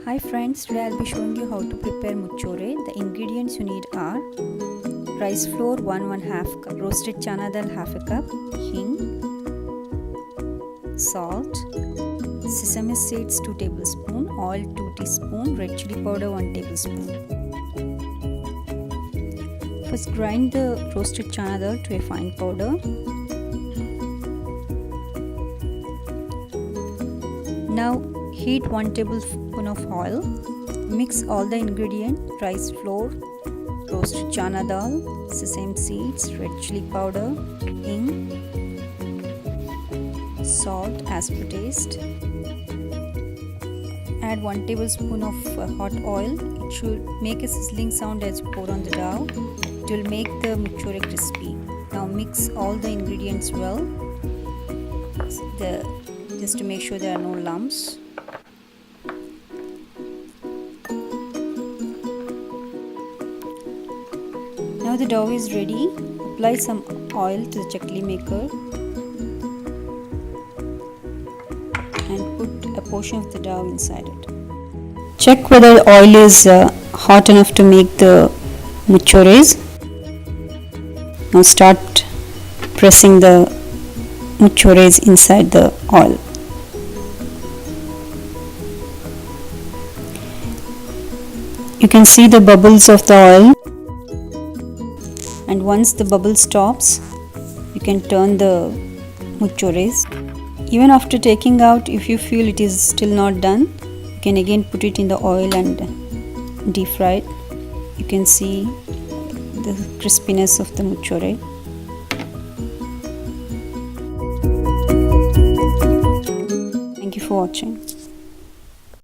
Hi friends, today I'll be showing you how to prepare muchhore. The ingredients you need are rice flour 1/2 cup, roasted chana dal 1/2 cup, hing, salt, sesame seeds 2 tablespoon, oil 2 teaspoon, red chili powder 1 tablespoon. First grind the roasted chana dal to a fine powder. Now heat 1 tablespoon of oil. Mix all the ingredients: rice flour, roasted chana dal, sesame seeds, red chili powder, hing, salt as per taste. Add 1 tablespoon of hot oil. It should make a sizzling sound as you pour on the dough. It will make the muchhore crispy. Now mix all the ingredients well, just to make sure there are no lumps. Now the dough is ready. Apply some oil to the chakli maker and put a portion of the dough inside it. Check whether the oil is hot enough to make the muchhores. Now start pressing the muchhores inside the oil. You can see the bubbles of the oil, and once the bubble stops, you can turn the muchhores. Even after taking out, if you feel it is still not done, you can again put it in the oil and deep fry it. You can see the crispiness of the muchhore. Thank you for watching.